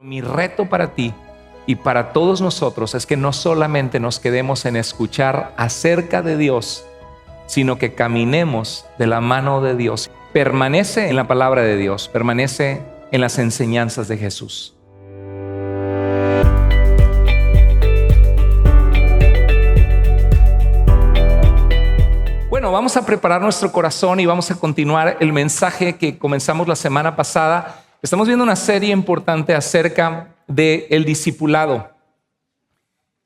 Mi reto para ti y para todos nosotros es que no solamente nos quedemos en escuchar acerca de Dios, sino que caminemos de la mano de Dios. Permanece en la palabra de Dios, permanece en las enseñanzas de Jesús. Bueno, vamos a preparar nuestro corazón y vamos a continuar el mensaje que comenzamos la semana pasada. Estamos viendo una serie importante acerca del discipulado.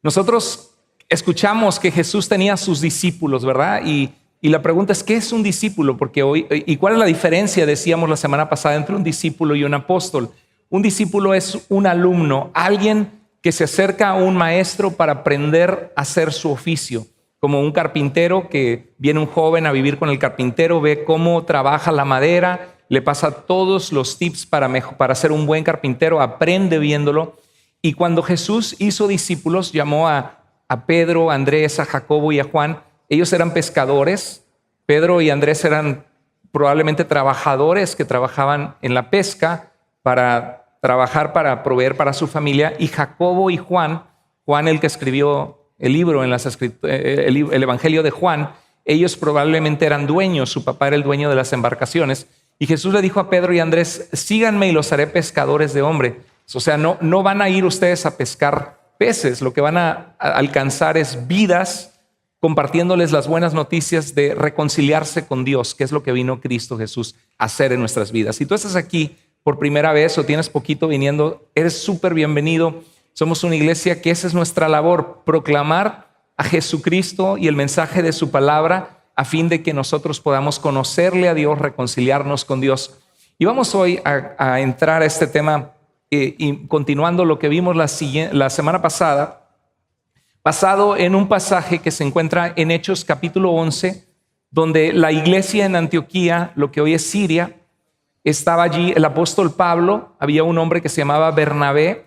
Nosotros escuchamos que Jesús tenía sus discípulos, ¿verdad? Y la pregunta es, ¿qué es un discípulo? Porque hoy, ¿y cuál es la diferencia, decíamos la semana pasada, entre un discípulo y un apóstol? Un discípulo es un alumno, alguien que se acerca a un maestro para aprender a hacer su oficio. Como un carpintero que viene un joven a vivir con el carpintero, ve cómo trabaja la madera, le pasa todos los tips para ser un buen carpintero, aprende viéndolo. Y cuando Jesús hizo discípulos, llamó a Pedro, a Andrés, a Jacobo y a Juan. Ellos eran pescadores. Pedro y Andrés eran probablemente trabajadores que trabajaban en la pesca para trabajar, para proveer para su familia. Y Jacobo y Juan el que escribió el libro, el Evangelio de Juan, ellos probablemente eran dueños, su papá era el dueño de las embarcaciones. Y Jesús le dijo a Pedro y Andrés, síganme y los haré pescadores de hombres. O sea, no van a ir ustedes a pescar peces, lo que van a alcanzar es vidas, compartiéndoles las buenas noticias de reconciliarse con Dios, que es lo que vino Cristo Jesús a hacer en nuestras vidas. Si tú estás aquí por primera vez o tienes poquito viniendo, eres súper bienvenido. Somos una iglesia que esa es nuestra labor, proclamar a Jesucristo y el mensaje de su palabra a fin de que nosotros podamos conocerle a Dios, reconciliarnos con Dios. Y vamos hoy a entrar a este tema y continuando lo que vimos la semana pasada, basado en un pasaje que se encuentra en Hechos capítulo 11, donde la iglesia en Antioquía, lo que hoy es Siria, estaba allí el apóstol Pablo, había un hombre que se llamaba Bernabé,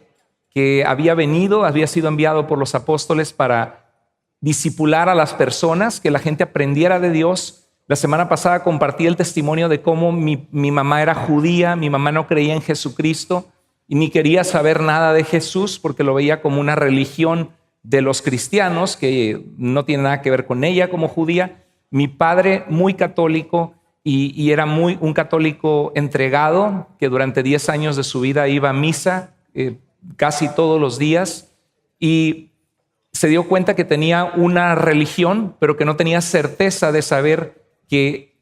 que había sido enviado por los apóstoles para discipular a las personas, que la gente aprendiera de Dios. La semana pasada compartí el testimonio de cómo mi mamá era judía, mi mamá no creía en Jesucristo y ni quería saber nada de Jesús porque lo veía como una religión de los cristianos que no tiene nada que ver con ella como judía. Mi padre muy católico y era un católico entregado que durante 10 años de su vida iba a misa, casi todos los días, y se dio cuenta que tenía una religión, pero que no tenía certeza de saber que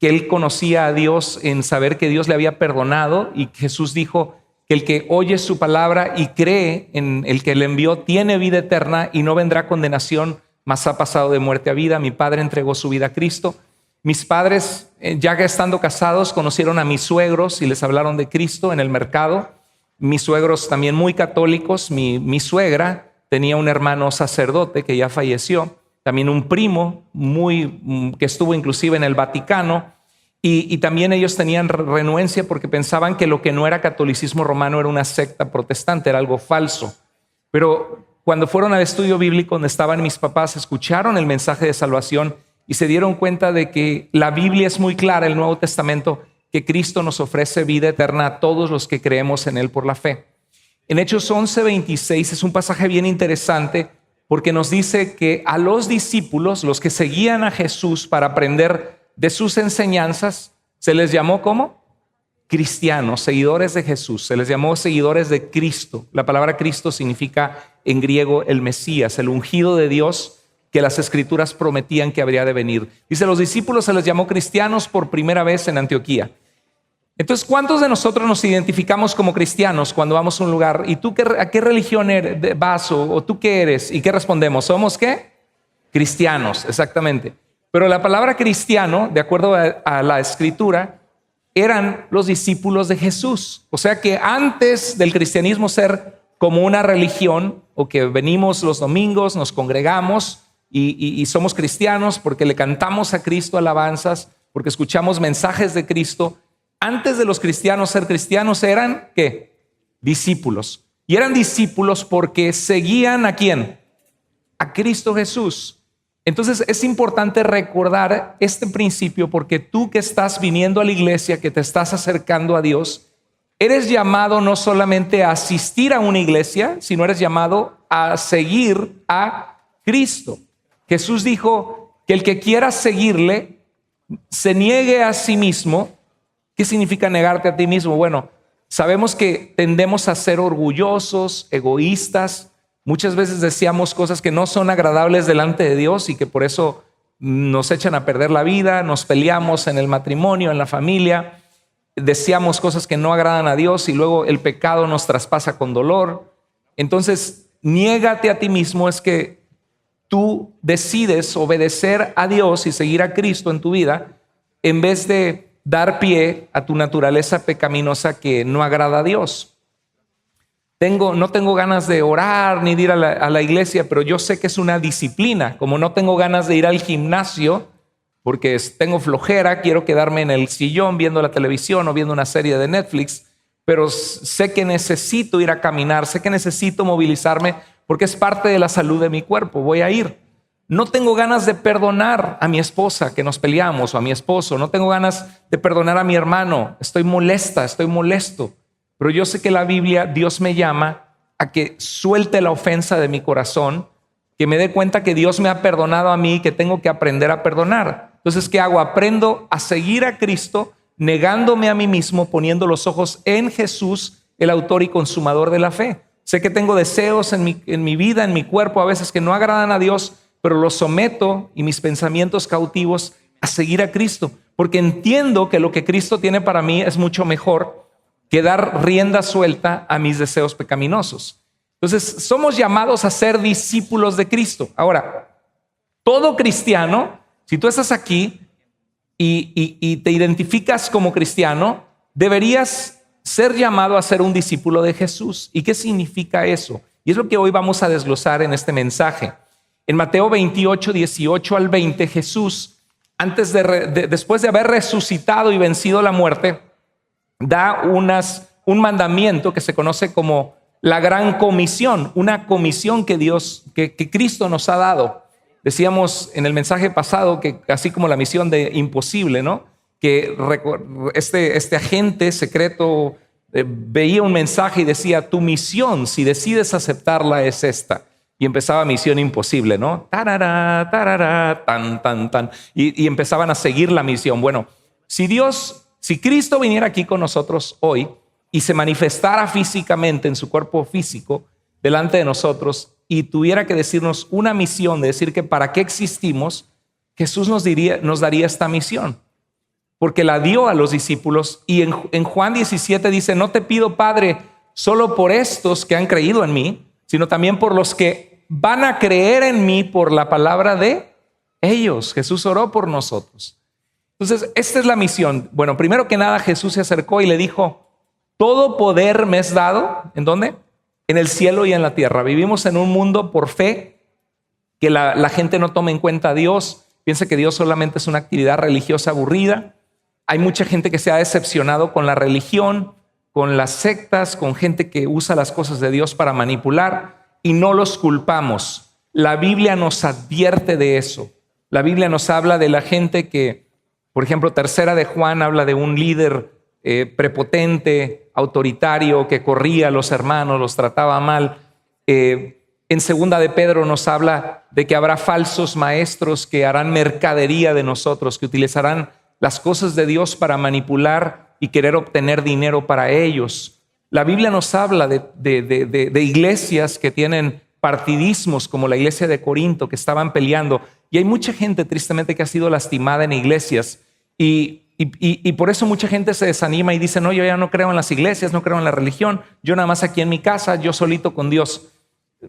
él conocía a Dios, en saber que Dios le había perdonado, y Jesús dijo que el que oye su palabra y cree en el que le envió tiene vida eterna y no vendrá condenación, mas ha pasado de muerte a vida. Mi padre entregó su vida a Cristo. Mis padres, ya que estando casados, conocieron a mis suegros y les hablaron de Cristo en el mercado. Mis suegros también muy católicos. Mi suegra tenía un hermano sacerdote que ya falleció, también un primo que estuvo inclusive en el Vaticano, y también ellos tenían renuencia porque pensaban que lo que no era catolicismo romano era una secta protestante, era algo falso. Pero cuando fueron al estudio bíblico donde estaban mis papás, escucharon el mensaje de salvación y se dieron cuenta de que la Biblia es muy clara, el Nuevo Testamento, que Cristo nos ofrece vida eterna a todos los que creemos en Él por la fe. En Hechos 11:26 es un pasaje bien interesante porque nos dice que a los discípulos, los que seguían a Jesús para aprender de sus enseñanzas, se les llamó ¿cómo? Cristianos, seguidores de Jesús. Se les llamó seguidores de Cristo. La palabra Cristo significa en griego el Mesías, el ungido de Dios que las Escrituras prometían que habría de venir. Dice, los discípulos se les llamó cristianos por primera vez en Antioquía. Entonces, ¿cuántos de nosotros nos identificamos como cristianos cuando vamos a un lugar? ¿Y tú a qué religión vas o tú qué eres? ¿Y qué respondemos? ¿Somos qué? Cristianos, exactamente. Pero la palabra cristiano, de acuerdo a la Escritura, eran los discípulos de Jesús. O sea que antes del cristianismo ser como una religión, o que venimos los domingos, nos congregamos y somos cristianos porque le cantamos a Cristo alabanzas, porque escuchamos mensajes de Cristo. Antes de los cristianos ser cristianos eran ¿qué? Discípulos. Y eran discípulos porque seguían ¿a quién? A Cristo Jesús. Entonces es importante recordar este principio porque tú que estás viniendo a la iglesia, que te estás acercando a Dios, eres llamado no solamente a asistir a una iglesia, sino eres llamado a seguir a Cristo. Jesús dijo que el que quiera seguirle se niegue a sí mismo. ¿Qué significa negarte a ti mismo? Bueno, sabemos que tendemos a ser orgullosos, egoístas. Muchas veces deseamos cosas que no son agradables delante de Dios y que por eso nos echan a perder la vida, nos peleamos en el matrimonio, en la familia, deseamos cosas que no agradan a Dios y luego el pecado nos traspasa con dolor. Entonces, niégate a ti mismo es que tú decides obedecer a Dios y seguir a Cristo en tu vida en vez de dar pie a tu naturaleza pecaminosa que no agrada a Dios. No tengo ganas de orar ni de ir a la iglesia, pero yo sé que es una disciplina. Como no tengo ganas de ir al gimnasio porque tengo flojera, quiero quedarme en el sillón viendo la televisión o viendo una serie de Netflix, pero sé que necesito ir a caminar, sé que necesito movilizarme porque es parte de la salud de mi cuerpo, voy a ir. No tengo ganas de perdonar a mi esposa que nos peleamos o a mi esposo, no tengo ganas de perdonar a mi hermano, estoy molesta, estoy molesto. Pero yo sé que la Biblia, Dios me llama a que suelte la ofensa de mi corazón, que me dé cuenta que Dios me ha perdonado a mí y que tengo que aprender a perdonar. Entonces, ¿qué hago? Aprendo a seguir a Cristo, negándome a mí mismo, poniendo los ojos en Jesús, el autor y consumador de la fe. Sé que tengo deseos en mi vida, en mi cuerpo, a veces que no agradan a Dios, pero los someto y mis pensamientos cautivos a seguir a Cristo, porque entiendo que lo que Cristo tiene para mí es mucho mejor que dar rienda suelta a mis deseos pecaminosos. Entonces, somos llamados a ser discípulos de Cristo. Ahora, todo cristiano, si tú estás aquí y te identificas como cristiano, deberías ser llamado a ser un discípulo de Jesús. ¿Y qué significa eso? Y es lo que hoy vamos a desglosar en este mensaje. En Mateo 28, 18 al 20, Jesús, después de haber resucitado y vencido la muerte, da un mandamiento que se conoce como la gran comisión, una comisión que Cristo nos ha dado. Decíamos en el mensaje pasado que así como la misión de Imposible, ¿no? Que este agente secreto veía un mensaje y decía, tu misión, si decides aceptarla, es esta. Y empezaba Misión Imposible, ¿no? Tarara, tarara, tan, tan, tan. Y empezaban a seguir la misión. Bueno, si Cristo viniera aquí con nosotros hoy y se manifestara físicamente en su cuerpo físico delante de nosotros y tuviera que decirnos una misión, de decir que para qué existimos, Jesús nos daría esta misión, porque la dio a los discípulos. Y en Juan 17 dice, no te pido, Padre, solo por estos que han creído en mí, sino también por los que van a creer en mí por la palabra de ellos. Jesús oró por nosotros. Entonces, esta es la misión. Bueno, primero que nada, Jesús se acercó y le dijo, todo poder me es dado, ¿en dónde? En el cielo y en la tierra. Vivimos en un mundo por fe que la gente no toma en cuenta a Dios, piensa que Dios solamente es una actividad religiosa aburrida. Hay mucha gente que se ha decepcionado con la religión, con las sectas, con gente que usa las cosas de Dios para manipular y no los culpamos. La Biblia nos advierte de eso. La Biblia nos habla de la gente que, por ejemplo, Tercera de Juan habla de un líder prepotente, autoritario, que corría a los hermanos, los trataba mal. En Segunda de Pedro nos habla de que habrá falsos maestros que harán mercadería de nosotros, que utilizarán las cosas de Dios para manipular y querer obtener dinero para ellos. La Biblia nos habla de iglesias que tienen partidismos, como la iglesia de Corinto, que estaban peleando. Y hay mucha gente, tristemente, que ha sido lastimada en iglesias. Y por eso mucha gente se desanima y dice, no, yo ya no creo en las iglesias, no creo en la religión, yo nada más aquí en mi casa, yo solito con Dios.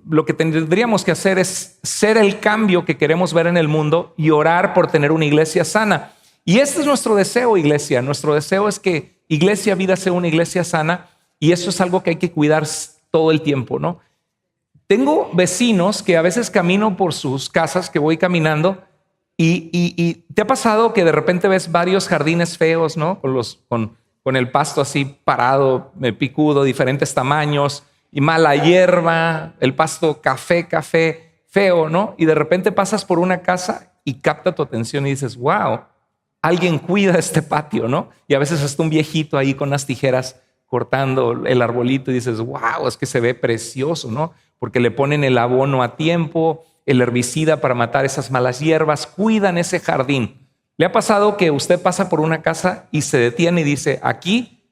Lo que tendríamos que hacer es ser el cambio que queremos ver en el mundo y orar por tener una iglesia sana. Y este es nuestro deseo, iglesia. Nuestro deseo es que Iglesia Vida sea una iglesia sana, y eso es algo que hay que cuidar todo el tiempo, ¿no? Tengo vecinos que a veces camino por sus casas, que voy caminando, y ¿te ha pasado que de repente ves varios jardines feos, ¿no? Con el pasto así parado, picudo, diferentes tamaños, y mala hierba, el pasto café, feo, ¿no? Y de repente pasas por una casa y capta tu atención y dices, wow, alguien cuida este patio, ¿no? Y a veces está un viejito ahí con unas tijeras cortando el arbolito y dices, wow, es que se ve precioso, ¿no? Porque le ponen el abono a tiempo, el herbicida para matar esas malas hierbas, cuidan ese jardín. ¿Le ha pasado que usted pasa por una casa y se detiene y dice, aquí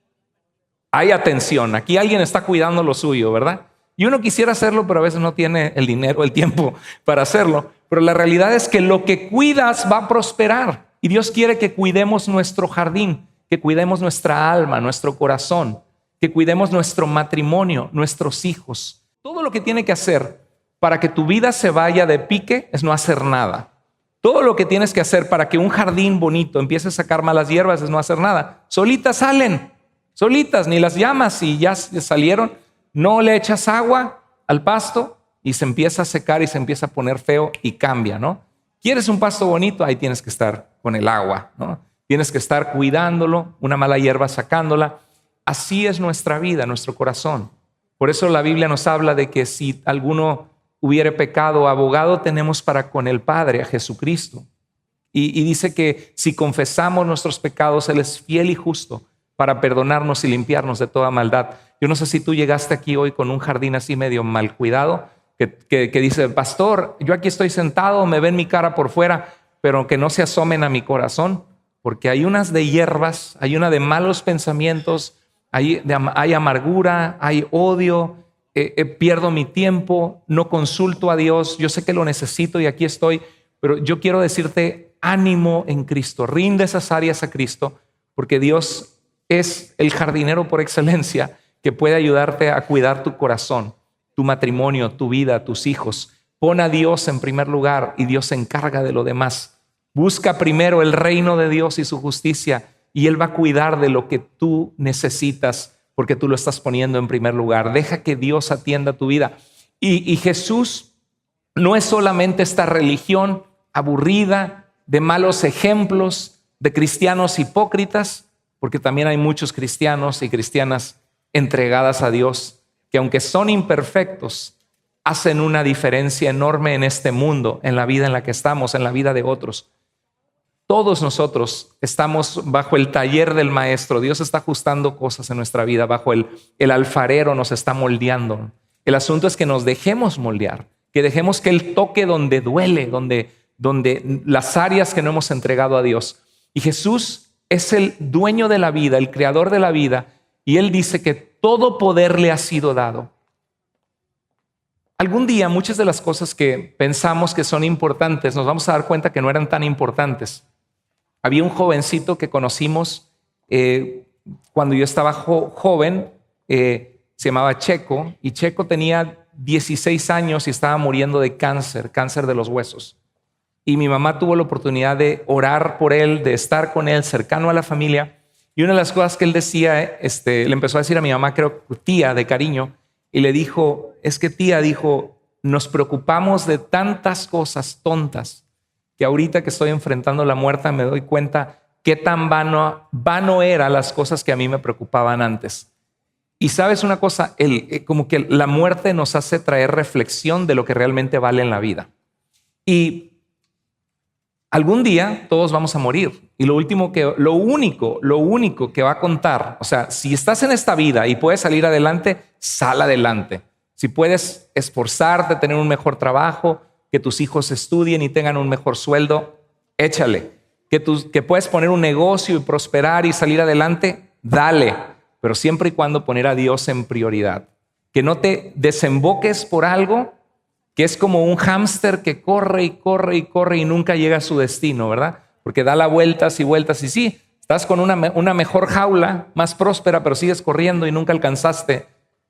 hay atención, aquí alguien está cuidando lo suyo, ¿verdad? Y uno quisiera hacerlo, pero a veces no tiene el dinero, el tiempo para hacerlo. Pero la realidad es que lo que cuidas va a prosperar. Y Dios quiere que cuidemos nuestro jardín, que cuidemos nuestra alma, nuestro corazón, que cuidemos nuestro matrimonio, nuestros hijos. Todo lo que tiene que hacer para que tu vida se vaya de pique es no hacer nada. Todo lo que tienes que hacer para que un jardín bonito empiece a sacar malas hierbas es no hacer nada. Solitas salen, solitas, ni las llamas y ya salieron. No le echas agua al pasto y se empieza a secar y se empieza a poner feo y cambia, ¿no? ¿Quieres un pasto bonito? Ahí tienes que estar con el agua, ¿no? Tienes que estar cuidándolo, una mala hierba sacándola. Así es nuestra vida, nuestro corazón. Por eso la Biblia nos habla de que si alguno hubiere pecado, abogado tenemos para con el Padre, a Jesucristo. Y dice que si confesamos nuestros pecados, Él es fiel y justo para perdonarnos y limpiarnos de toda maldad. Yo no sé si tú llegaste aquí hoy con un jardín así medio mal cuidado, que dice, pastor, yo aquí estoy sentado, me ven mi cara por fuera, pero que no se asomen a mi corazón, porque hay unas de hierbas, hay una de malos pensamientos, hay amargura, hay odio, pierdo mi tiempo, no consulto a Dios, yo sé que lo necesito y aquí estoy, pero yo quiero decirte, ánimo en Cristo, rinde esas áreas a Cristo, porque Dios es el jardinero por excelencia que puede ayudarte a cuidar tu corazón, tu matrimonio, tu vida, tus hijos. Pon a Dios en primer lugar y Dios se encarga de lo demás. Busca primero el reino de Dios y su justicia y Él va a cuidar de lo que tú necesitas porque tú lo estás poniendo en primer lugar. Deja que Dios atienda tu vida. Y Jesús no es solamente esta religión aburrida de malos ejemplos, de cristianos hipócritas, porque también hay muchos cristianos y cristianas entregadas a Dios, que aunque son imperfectos, hacen una diferencia enorme en este mundo, en la vida en la que estamos, en la vida de otros. Todos nosotros estamos bajo el taller del maestro. Dios está ajustando cosas en nuestra vida, bajo el alfarero nos está moldeando. El asunto es que nos dejemos moldear, que dejemos que Él toque donde duele, donde las áreas que no hemos entregado a Dios. Y Jesús es el dueño de la vida, el creador de la vida, y Él dice que todo poder le ha sido dado. Algún día muchas de las cosas que pensamos que son importantes nos vamos a dar cuenta que no eran tan importantes. Había un jovencito que conocimos cuando yo estaba joven, se llamaba Checo, y Checo tenía 16 años y estaba muriendo de cáncer de los huesos. Y mi mamá tuvo la oportunidad de orar por él, de estar con él, cercano a la familia. Y una de las cosas que él decía, le empezó a decir a mi mamá, creo tía de cariño, y le dijo, es que tía, dijo, nos preocupamos de tantas cosas tontas que ahorita que estoy enfrentando la muerte me doy cuenta qué tan vano eran las cosas que a mí me preocupaban antes. Y sabes una cosa, como que la muerte nos hace traer reflexión de lo que realmente vale en la vida. Y algún día todos vamos a morir y lo único que va a contar, o sea, si estás en esta vida y puedes salir adelante, sal adelante. Si puedes esforzarte, tener un mejor trabajo, que tus hijos estudien y tengan un mejor sueldo, échale. Que puedes poner un negocio y prosperar y salir adelante, dale, pero siempre y cuando poner a Dios en prioridad. Que no te desemboques por algo que es como un hámster que corre y corre y corre y nunca llega a su destino, ¿verdad? Porque da las vueltas y vueltas y sí, estás con una mejor jaula, más próspera, pero sigues corriendo y nunca alcanzaste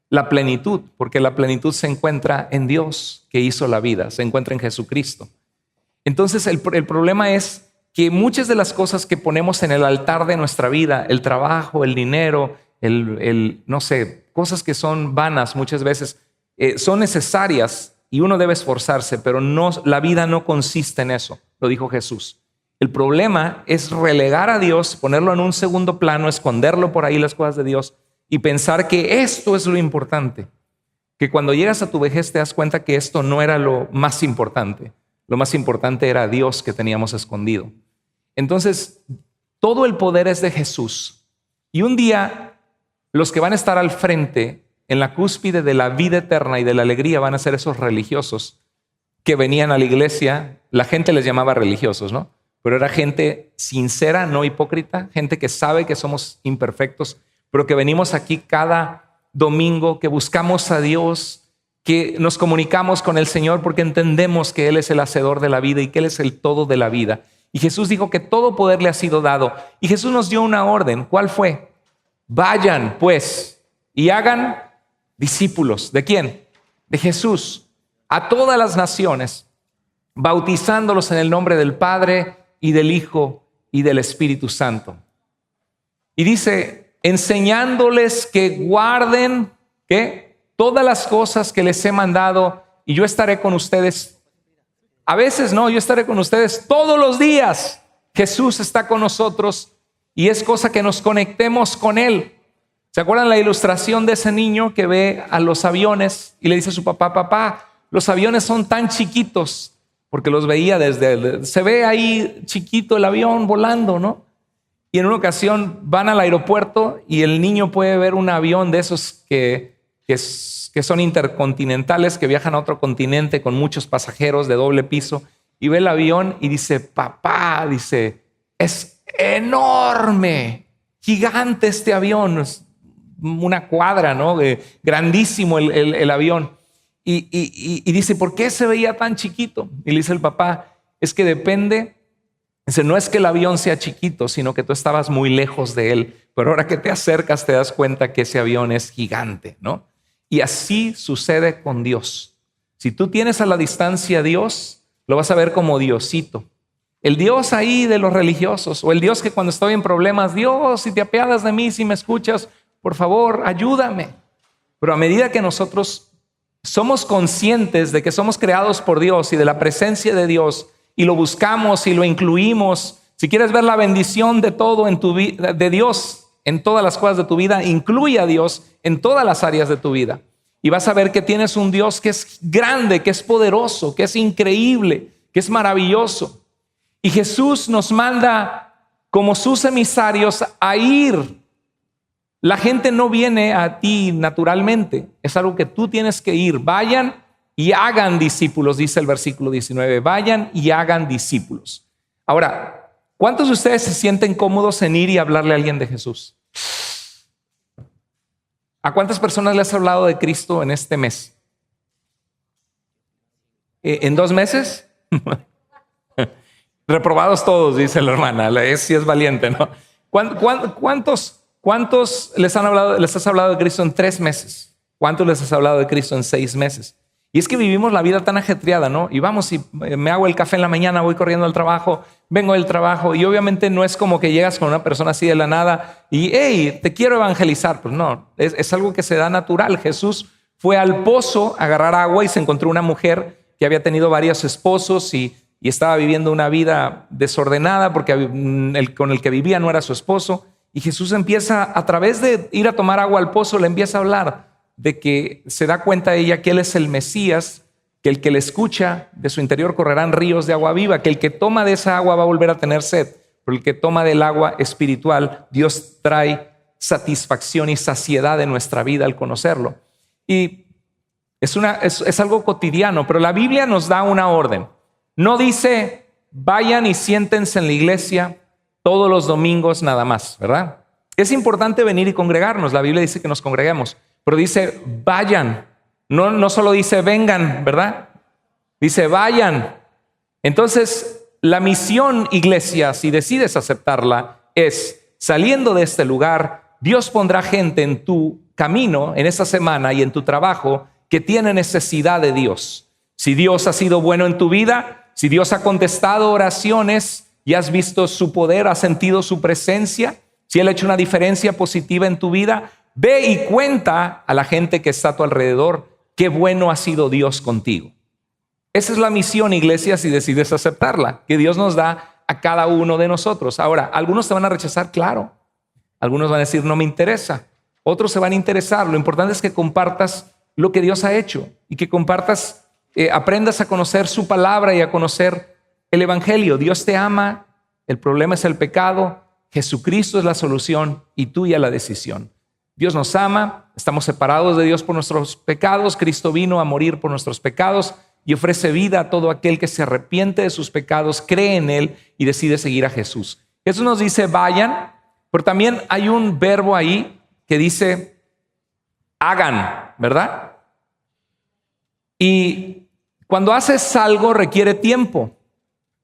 la plenitud, porque la plenitud se encuentra en Dios que hizo la vida, se encuentra en Jesucristo. Entonces el problema es que muchas de las cosas que ponemos en el altar de nuestra vida, el trabajo, el dinero, no sé, cosas que son vanas muchas veces, son necesarias y uno debe esforzarse, pero la vida no consiste en eso, lo dijo Jesús. El problema es relegar a Dios, ponerlo en un segundo plano, esconderlo por ahí las cosas de Dios y pensar que esto es lo importante. Que cuando llegas a tu vejez te das cuenta que esto no era lo más importante. Lo más importante era Dios que teníamos escondido. Entonces, todo el poder es de Jesús. Y un día los que van a estar al frente, en la cúspide de la vida eterna y de la alegría, van a ser esos religiosos que venían a la iglesia. La gente les llamaba religiosos, ¿no? Pero era gente sincera, no hipócrita, gente que sabe que somos imperfectos, pero que venimos aquí cada domingo, que buscamos a Dios, que nos comunicamos con el Señor porque entendemos que Él es el hacedor de la vida y que Él es el todo de la vida. Y Jesús dijo que todo poder le ha sido dado. Y Jesús nos dio una orden. ¿Cuál fue? Vayan, pues, y hagan discípulos. ¿De quién? De Jesús. A todas las naciones, bautizándolos en el nombre del Padre y del Hijo y del Espíritu Santo. Y dice, enseñándoles que guarden, ¿qué? Todas las cosas que les he mandado, y yo estaré con ustedes. A veces no, yo estaré con ustedes todos los días. Jesús está con nosotros y es cosa que nos conectemos con Él. ¿Se acuerdan la ilustración de ese niño que ve a los aviones y le dice a su papá, papá, los aviones son tan chiquitos? Porque los veía se ve ahí chiquito el avión volando, ¿no? Y en una ocasión van al aeropuerto y el niño puede ver un avión de esos que son intercontinentales, que viajan a otro continente con muchos pasajeros de doble piso, y ve el avión y dice, papá, dice, es enorme, gigante este avión, es una cuadra, ¿no? Grandísimo el avión. Y dice, ¿por qué se veía tan chiquito? Y le dice el papá, es que depende. Dice, no es que el avión sea chiquito, sino que tú estabas muy lejos de él, pero ahora que te acercas te das cuenta que ese avión es gigante, ¿no? Y así sucede con Dios. Si tú tienes a la distancia a Dios, lo vas a ver como Diosito. El Dios ahí de los religiosos, o el Dios que cuando estoy en problemas, Dios, si te apiadas de mí, si me escuchas, por favor, ayúdame. Pero a medida que nosotros somos conscientes de que somos creados por Dios y de la presencia de Dios, y lo buscamos y lo incluimos, si quieres ver la bendición de todo en tu vida, de Dios en todas las cosas de tu vida, incluye a Dios en todas las áreas de tu vida. Y vas a ver que tienes un Dios que es grande, que es poderoso, que es increíble, que es maravilloso. Y Jesús nos manda como sus emisarios a ir. La gente no viene a ti naturalmente, es algo que tú tienes que ir. Vayan y hagan discípulos, dice el versículo 19. Vayan y hagan discípulos. Ahora, ¿cuántos de ustedes se sienten cómodos en ir y hablarle a alguien de Jesús? ¿A cuántas personas le has hablado de Cristo en este mes? ¿En 2 meses? Reprobados todos, dice la hermana. Sí es valiente, ¿no? ¿Cuántos les has hablado de Cristo en 3 meses? ¿Cuántos les has hablado de Cristo en 6 meses? Y es que vivimos la vida tan ajetreada, ¿no? Y vamos, y me hago el café en la mañana, voy corriendo al trabajo, vengo del trabajo, y obviamente no es como que llegas con una persona así de la nada y, hey, te quiero evangelizar. Pues no, es algo que se da natural. Jesús fue al pozo a agarrar agua y se encontró una mujer que había tenido varios esposos y estaba viviendo una vida desordenada porque con el que vivía no era su esposo. Y Jesús empieza, a través de ir a tomar agua al pozo, le empieza a hablar de que se da cuenta ella que Él es el Mesías, que el que le escucha, de su interior correrán ríos de agua viva, que el que toma de esa agua va a volver a tener sed, pero el que toma del agua espiritual, Dios trae satisfacción y saciedad en nuestra vida al conocerlo. Y es algo cotidiano, pero la Biblia nos da una orden. No dice, vayan y siéntense en la iglesia todos los domingos nada más, ¿verdad? Es importante venir y congregarnos. La Biblia dice que nos congreguemos, pero dice vayan. No solo dice vengan, ¿verdad? Dice vayan. Entonces, la misión, iglesia, si decides aceptarla, es saliendo de este lugar, Dios pondrá gente en tu camino, en esta semana y en tu trabajo, que tiene necesidad de Dios. Si Dios ha sido bueno en tu vida, si Dios ha contestado oraciones y has visto su poder, has sentido su presencia, si Él ha hecho una diferencia positiva en tu vida, ve y cuenta a la gente que está a tu alrededor qué bueno ha sido Dios contigo. Esa es la misión, iglesia, si decides aceptarla, que Dios nos da a cada uno de nosotros. Ahora, algunos te van a rechazar, claro. Algunos van a decir, no me interesa. Otros se van a interesar. Lo importante es que compartas lo que Dios ha hecho y que compartas, aprendas a conocer su palabra y a conocer el evangelio. Dios te ama, el problema es el pecado, Jesucristo es la solución y tuya la decisión. Dios nos ama, estamos separados de Dios por nuestros pecados. Cristo vino a morir por nuestros pecados y ofrece vida a todo aquel que se arrepiente de sus pecados, cree en Él y decide seguir a Jesús. Jesús nos dice vayan, pero también hay un verbo ahí que dice hagan, ¿verdad? Y cuando haces algo requiere tiempo,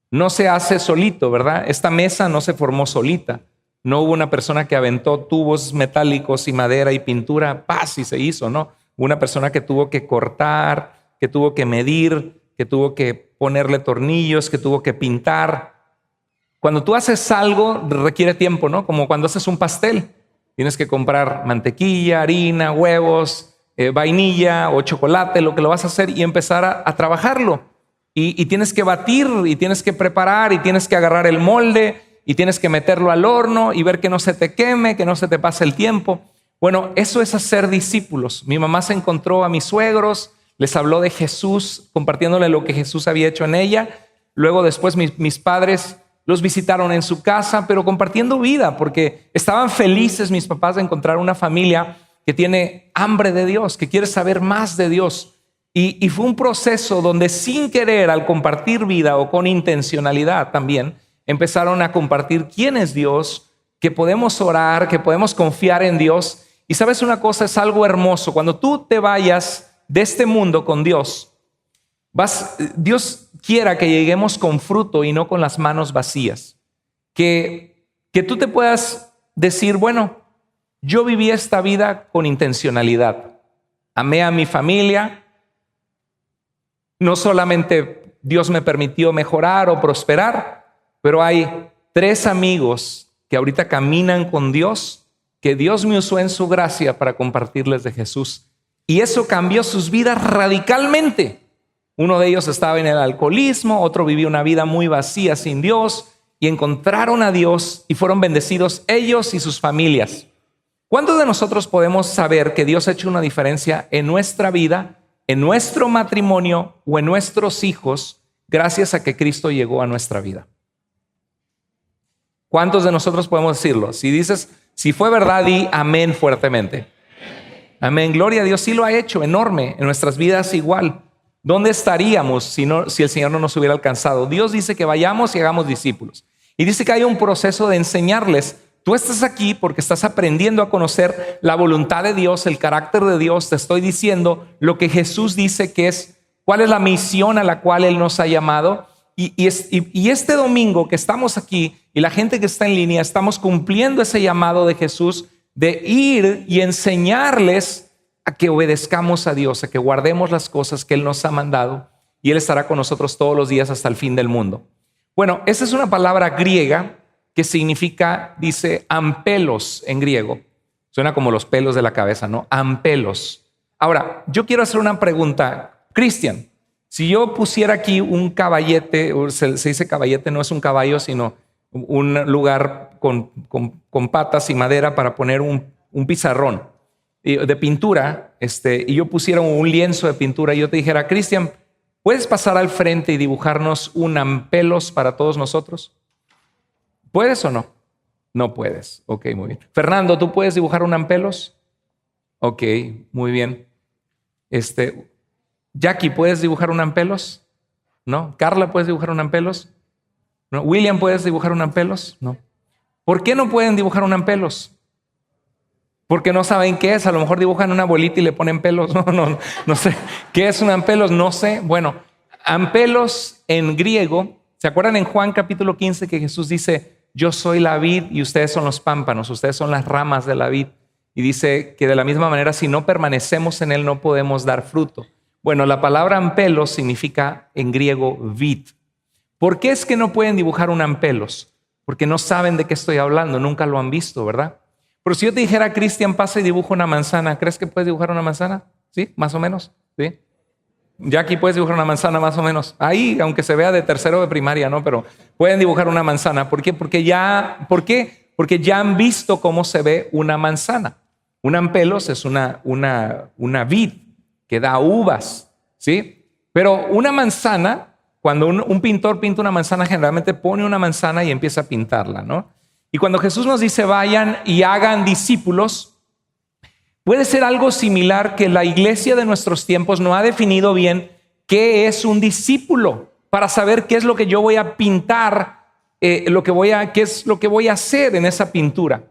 no se hace solito, ¿verdad? Esta mesa no se formó solita. No hubo una persona que aventó tubos metálicos y madera y pintura, ¡paz! Y se hizo, ¿no? Hubo una persona que tuvo que cortar, que tuvo que medir, que tuvo que ponerle tornillos, que tuvo que pintar. Cuando tú haces algo requiere tiempo, ¿no? Como cuando haces un pastel. Tienes que comprar mantequilla, harina, huevos, vainilla o chocolate, lo que lo vas a hacer y empezar a trabajarlo. Y tienes que batir y tienes que preparar y tienes que agarrar el molde y tienes que meterlo al horno y ver que no se te queme, que no se te pase el tiempo. Bueno, eso es hacer discípulos. Mi mamá se encontró a mis suegros, les habló de Jesús, compartiéndole lo que Jesús había hecho en ella. Luego después mis padres los visitaron en su casa, pero compartiendo vida, porque estaban felices mis papás de encontrar una familia que tiene hambre de Dios, que quiere saber más de Dios. Y fue un proceso donde sin querer, al compartir vida o con intencionalidad también, empezaron a compartir quién es Dios, que podemos orar, que podemos confiar en Dios. Y sabes una cosa, es algo hermoso. Cuando tú te vayas de este mundo con Dios, Dios quiera que lleguemos con fruto y no con las manos vacías. Que tú te puedas decir, bueno, yo viví esta vida con intencionalidad. Amé a mi familia. No solamente Dios me permitió mejorar o prosperar, pero hay 3 amigos que ahorita caminan con Dios, que Dios me usó en su gracia para compartirles de Jesús. Y eso cambió sus vidas radicalmente. Uno de ellos estaba en el alcoholismo, otro vivía una vida muy vacía sin Dios y encontraron a Dios y fueron bendecidos ellos y sus familias. ¿Cuántos de nosotros podemos saber que Dios ha hecho una diferencia en nuestra vida, en nuestro matrimonio o en nuestros hijos gracias a que Cristo llegó a nuestra vida? ¿Cuántos de nosotros podemos decirlo? Si dices, si fue verdad, di amén fuertemente. Amén, gloria a Dios, sí lo ha hecho, enorme, en nuestras vidas igual. ¿Dónde estaríamos si el Señor no nos hubiera alcanzado? Dios dice que vayamos y hagamos discípulos. Y dice que hay un proceso de enseñarles. Tú estás aquí porque estás aprendiendo a conocer la voluntad de Dios, el carácter de Dios. Te estoy diciendo lo que Jesús dice que es, cuál es la misión a la cual Él nos ha llamado. Y este domingo que estamos aquí y la gente que está en línea, estamos cumpliendo ese llamado de Jesús de ir y enseñarles a que obedezcamos a Dios, a que guardemos las cosas que Él nos ha mandado y Él estará con nosotros todos los días hasta el fin del mundo. Bueno, esa es una palabra griega que significa, dice, ampelos en griego. Suena como los pelos de la cabeza, ¿no? Ampelos. Ahora, yo quiero hacer una pregunta. Cristian, si yo pusiera aquí un caballete, o se dice caballete, no es un caballo, sino un lugar con patas y madera para poner un pizarrón de pintura, y yo pusiera un lienzo de pintura y yo te dijera, Cristian, ¿puedes pasar al frente y dibujarnos un ampelos para todos nosotros? ¿Puedes o no? No puedes. Ok, muy bien. Fernando, ¿tú puedes dibujar un ampelos? Ok, muy bien. Jackie, ¿puedes dibujar un ampelos? ¿No? Carla, ¿puedes dibujar un ampelos? ¿No? William, ¿puedes dibujar un ampelos? No. ¿Por qué no pueden dibujar un ampelos? Porque no saben qué es. A lo mejor dibujan una bolita y le ponen pelos. No sé. ¿Qué es un ampelos? No sé. Bueno, ampelos en griego. ¿Se acuerdan en Juan capítulo 15 que Jesús dice, yo soy la vid y ustedes son los pámpanos, ustedes son las ramas de la vid? Y dice que de la misma manera, si no permanecemos en él, no podemos dar fruto. Bueno, la palabra ampelos significa en griego vid. ¿Por qué es que no pueden dibujar un ampelos? Porque no saben de qué estoy hablando, nunca lo han visto, ¿verdad? Pero si yo te dijera, Cristian, pasa y dibuja una manzana, ¿crees que puedes dibujar una manzana? ¿Sí? ¿Más o menos? ¿Sí? Jackie, ¿puedes dibujar una manzana más o menos? Ahí, aunque se vea de tercero de primaria, ¿no? Pero pueden dibujar una manzana. ¿Por qué? Porque ya han visto cómo se ve una manzana. Un ampelos es una vid que da uvas, ¿sí? Pero una manzana, cuando un pintor pinta una manzana, generalmente pone una manzana y empieza a pintarla, ¿no? Y cuando Jesús nos dice vayan y hagan discípulos, Puede ser algo similar que la iglesia de nuestros tiempos no ha definido bien qué es un discípulo para saber qué es lo que yo voy a pintar, qué es lo que voy a hacer en esa pintura.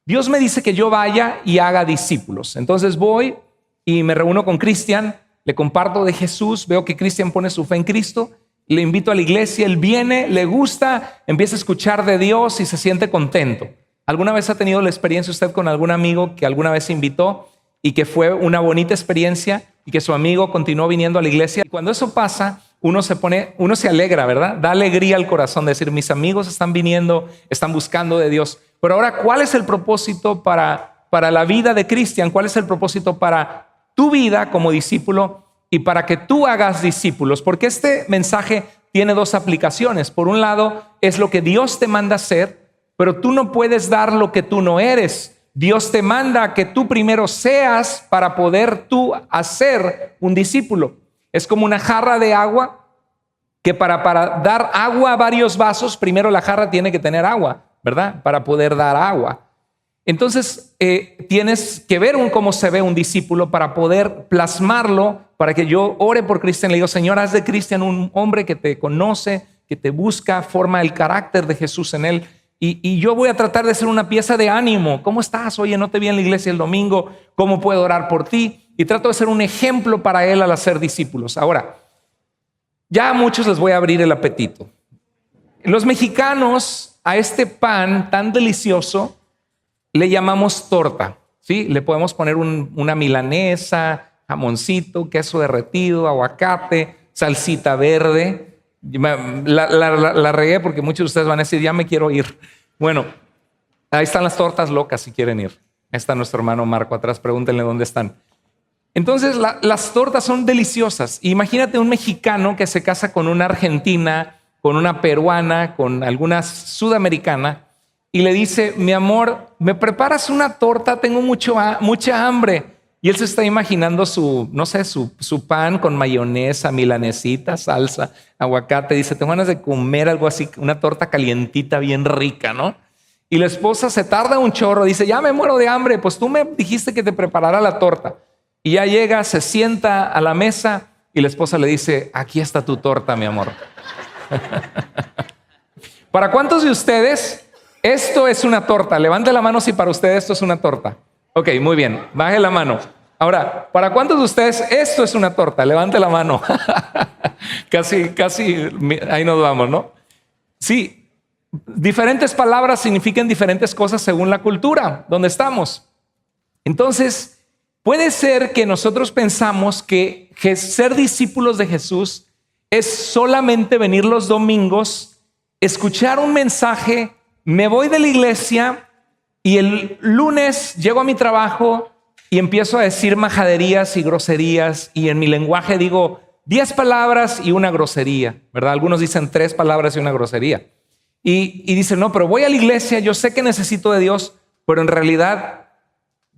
Dios me dice que yo vaya y haga discípulos. Entonces voy y me reúno con Cristian, le comparto de Jesús, veo que Cristian pone su fe en Cristo, le invito a la iglesia, él viene, le gusta, empieza a escuchar de Dios y se siente contento. ¿Alguna vez ha tenido la experiencia usted con algún amigo que alguna vez invitó y que fue una bonita experiencia y que su amigo continuó viniendo a la iglesia? Y cuando eso pasa, uno se alegra, ¿verdad? Da alegría al corazón de decir, mis amigos están viniendo, están buscando de Dios. Pero ahora, ¿cuál es el propósito para la vida de Cristian? ¿Cuál es el propósito para tu vida como discípulo y para que tú hagas discípulos? Porque este mensaje tiene dos aplicaciones. Por un lado, es lo que Dios te manda hacer, pero tú no puedes dar lo que tú no eres. Dios te manda que tú primero seas para poder tú hacer un discípulo. Es como una jarra de agua que para dar agua a varios vasos, primero la jarra tiene que tener agua, ¿verdad? Para poder dar agua. Entonces tienes que ver cómo se ve un discípulo para poder plasmarlo, para que yo ore por Cristian. Le digo, Señor, haz de Cristian un hombre que te conoce, que te busca, forma el carácter de Jesús en él. Y yo voy a tratar de ser una pieza de ánimo. ¿Cómo estás? Oye, no te vi en la iglesia el domingo. ¿Cómo puedo orar por ti? Y trato de ser un ejemplo para él al hacer discípulos. Ahora, ya a muchos les voy a abrir el apetito. Los mexicanos a este pan tan delicioso le llamamos torta, ¿sí? Le podemos poner una milanesa, jamoncito, queso derretido, aguacate, salsita verde. La regué porque muchos de ustedes van a decir, ya me quiero ir. Bueno, ahí están las tortas locas si quieren ir. Ahí está nuestro hermano Marco atrás, pregúntenle dónde están. Entonces las tortas son deliciosas. Imagínate un mexicano que se casa con una argentina, con una peruana, con alguna sudamericana y le dice, mi amor, ¿me preparas una torta? Tengo mucha hambre. Y él se está imaginando su pan con mayonesa, milanesita, salsa, aguacate. Dice, tengo ganas de comer algo así, una torta calientita bien rica, ¿no? Y la esposa se tarda un chorro, dice, ya me muero de hambre, pues tú me dijiste que te preparara la torta. Y ya llega, se sienta a la mesa y la esposa le dice, aquí está tu torta, mi amor. ¿Para cuántos de ustedes esto es una torta? Levante la mano si para ustedes esto es una torta. Ok, muy bien, baje la mano. Ahora, ¿para cuántos de ustedes esto es una torta? Levante la mano. casi, ahí nos vamos, ¿no? Sí, diferentes palabras significan diferentes cosas según la cultura donde estamos. Entonces, puede ser que nosotros pensamos que ser discípulos de Jesús es solamente venir los domingos, escuchar un mensaje, me voy de la iglesia y el lunes llego a mi trabajo y empiezo a decir majaderías y groserías y en mi lenguaje digo 10 palabras y una grosería, ¿verdad? Algunos dicen 3 palabras y una grosería. Y dicen, no, pero voy a la iglesia, yo sé que necesito de Dios, pero en realidad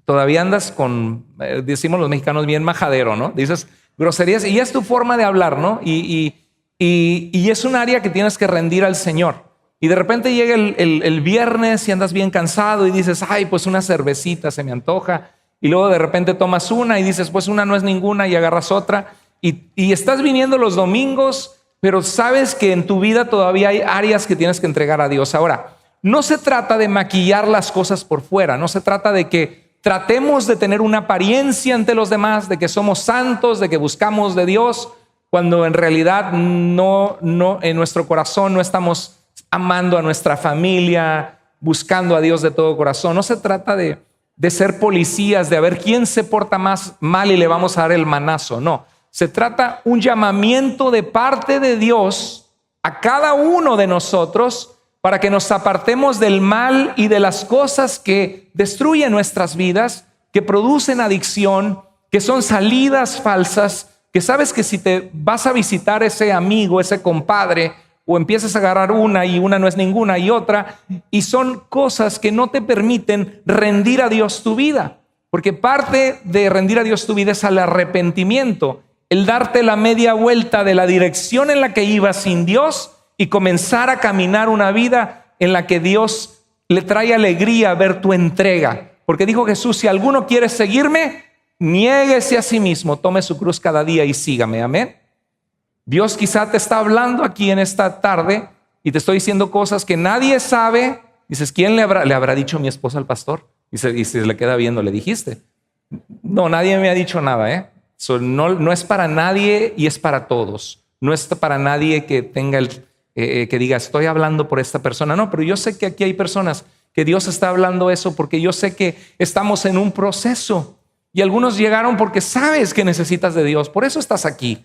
todavía andas con, decimos los mexicanos, bien majadero, ¿no? Dices groserías y ya es tu forma de hablar, ¿no? Y es un área que tienes que rendir al Señor. Y de repente llega el viernes y andas bien cansado y dices, ay, pues una cervecita se me antoja. Y luego de repente tomas una y dices, pues una no es ninguna y agarras otra. Y estás viniendo los domingos, pero sabes que en tu vida todavía hay áreas que tienes que entregar a Dios. Ahora, no se trata de maquillar las cosas por fuera, no se trata de que tratemos de tener una apariencia ante los demás, de que somos santos, de que buscamos de Dios, cuando en realidad no en nuestro corazón no estamos amando a nuestra familia, buscando a Dios de todo corazón. No se trata de ser policías, de a ver quién se porta más mal y le vamos a dar el manazo. No, se trata un llamamiento de parte de Dios a cada uno de nosotros para que nos apartemos del mal y de las cosas que destruyen nuestras vidas, que producen adicción, que son salidas falsas, que sabes que si te vas a visitar ese amigo, ese compadre, o empiezas a agarrar una y una no es ninguna y otra, y son cosas que no te permiten rendir a Dios tu vida, porque parte de rendir a Dios tu vida es al arrepentimiento, el darte la media vuelta de la dirección en la que ibas sin Dios y comenzar a caminar una vida en la que Dios le trae alegría ver tu entrega, Porque dijo Jesús, si alguno quiere seguirme, niéguese a sí mismo, tome su cruz cada día y sígame. Amén. Dios quizá te está hablando aquí en esta tarde y te estoy diciendo cosas que nadie sabe. Dices, ¿quién le habrá dicho mi esposa al pastor? Y se le queda viendo, ¿le dijiste? No, nadie me ha dicho nada. No es para nadie y es para todos. No es para nadie que tenga que diga, estoy hablando por esta persona. No, pero yo sé que aquí hay personas que Dios está hablando eso porque yo sé que estamos en un proceso. Y algunos llegaron porque sabes que necesitas de Dios. Por eso estás aquí.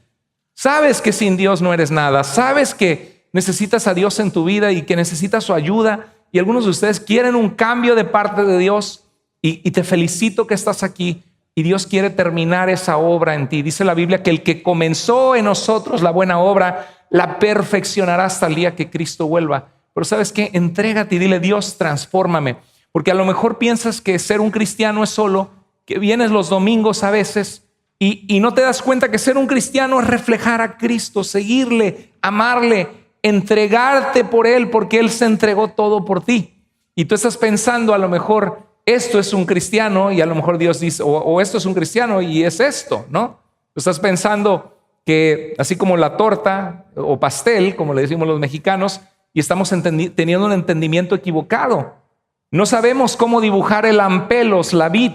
Sabes que sin Dios no eres nada. Sabes que necesitas a Dios en tu vida y que necesitas su ayuda. Y algunos de ustedes quieren un cambio de parte de Dios. Y te felicito que estás aquí. Y Dios quiere terminar esa obra en ti. Dice la Biblia que el que comenzó en nosotros la buena obra, la perfeccionará hasta el día que Cristo vuelva. Pero ¿sabes qué? Entrégate y dile, Dios, transfórmame. Porque a lo mejor piensas que ser un cristiano es solo que vienes los domingos a veces y no te das cuenta que ser un cristiano es reflejar a Cristo, seguirle, amarle, entregarte por Él, porque Él se entregó todo por ti. Y tú estás pensando a lo mejor, esto es un cristiano, y a lo mejor Dios dice, o esto es un cristiano y es esto, ¿no? Tú estás pensando que así como la torta o pastel, como le decimos los mexicanos, y estamos teniendo un entendimiento equivocado. No sabemos cómo dibujar el ampelos, la vid,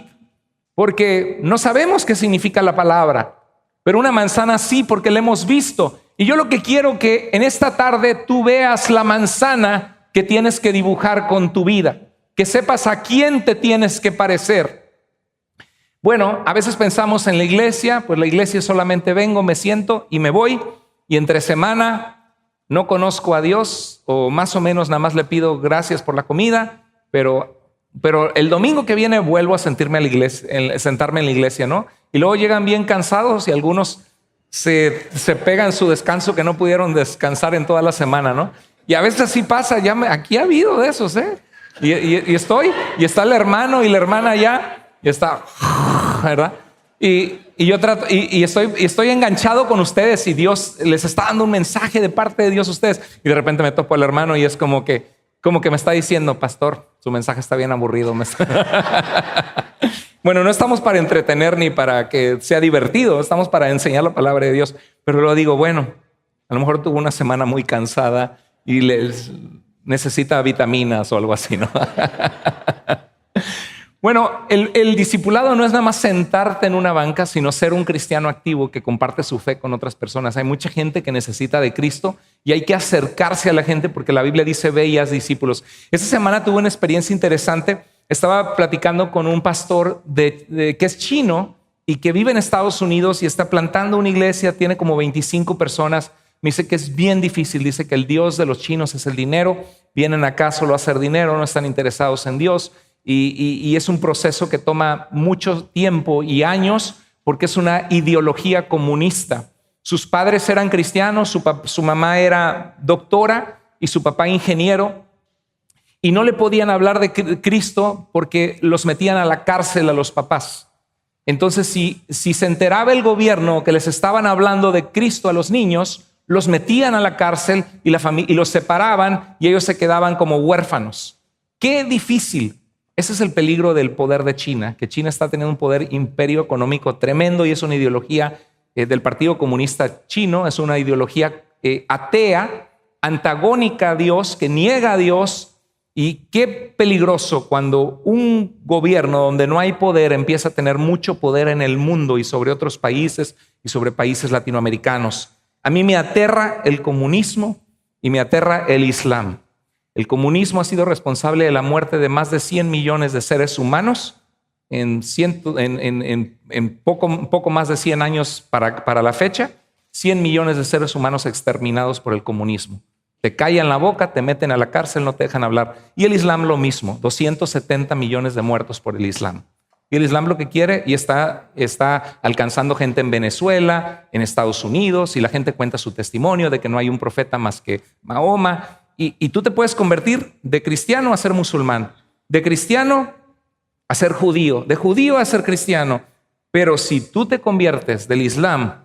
porque no sabemos qué significa la palabra, pero una manzana sí, porque la hemos visto. Y yo lo que quiero que en esta tarde tú veas la manzana que tienes que dibujar con tu vida, que sepas a quién te tienes que parecer. Bueno, a veces pensamos en la iglesia, pues la iglesia solamente vengo, me siento y me voy, y entre semana no conozco a Dios, o más o menos nada más le pido gracias por la comida, pero el domingo que viene vuelvo a sentarme en la iglesia, ¿no? Y luego llegan bien cansados y algunos se pegan su descanso que no pudieron descansar en toda la semana, ¿no? Y a veces así pasa, aquí ha habido de esos, y está el hermano y la hermana allá, y está, ¿verdad? Y yo trato, y estoy enganchado con ustedes y Dios les está dando un mensaje de parte de Dios a ustedes. Y de repente me topo al hermano y es como que me está diciendo, pastor, su mensaje está bien aburrido. Bueno, no estamos para entretener ni para que sea divertido, estamos para enseñar la palabra de Dios. Pero luego digo, bueno, a lo mejor tuvo una semana muy cansada y necesita vitaminas o algo así, ¿no? Bueno, el discipulado no es nada más sentarte en una banca, sino ser un cristiano activo que comparte su fe con otras personas. Hay mucha gente que necesita de Cristo y hay que acercarse a la gente porque la Biblia dice, ve y haz discípulos. Esta semana tuve una experiencia interesante. Estaba platicando con un pastor que es chino y que vive en Estados Unidos y está plantando una iglesia, tiene como 25 personas. Me dice que es bien difícil, dice que el Dios de los chinos es el dinero, vienen acá solo a hacer dinero, no están interesados en Dios. Y es un proceso que toma mucho tiempo y años porque es una ideología comunista. Sus padres eran cristianos, su mamá era doctora y su papá ingeniero, y no le podían hablar de Cristo porque los metían a la cárcel a los papás. Entonces, si se enteraba el gobierno que les estaban hablando de Cristo a los niños, los metían a la cárcel y los separaban y ellos se quedaban como huérfanos. ¡Qué difícil! Ese es el peligro del poder de China, que China está teniendo un poder imperio económico tremendo y es una ideología del Partido Comunista Chino, es una ideología atea, antagónica a Dios, que niega a Dios. Y qué peligroso cuando un gobierno donde no hay poder empieza a tener mucho poder en el mundo y sobre otros países y sobre países latinoamericanos. A mí me aterra el comunismo y me aterra el Islam. El comunismo ha sido responsable de la muerte de más de 100 millones de seres humanos en poco más de 100 años para la fecha. 100 millones de seres humanos exterminados por el comunismo. Te callan la boca, te meten a la cárcel, no te dejan hablar. Y el Islam lo mismo, 270 millones de muertos por el Islam. Y el Islam lo que quiere, y está alcanzando gente en Venezuela, en Estados Unidos, y la gente cuenta su testimonio de que no hay un profeta más que Mahoma. Y tú te puedes convertir de cristiano a ser musulmán, de cristiano a ser judío, de judío a ser cristiano. Pero si tú te conviertes del Islam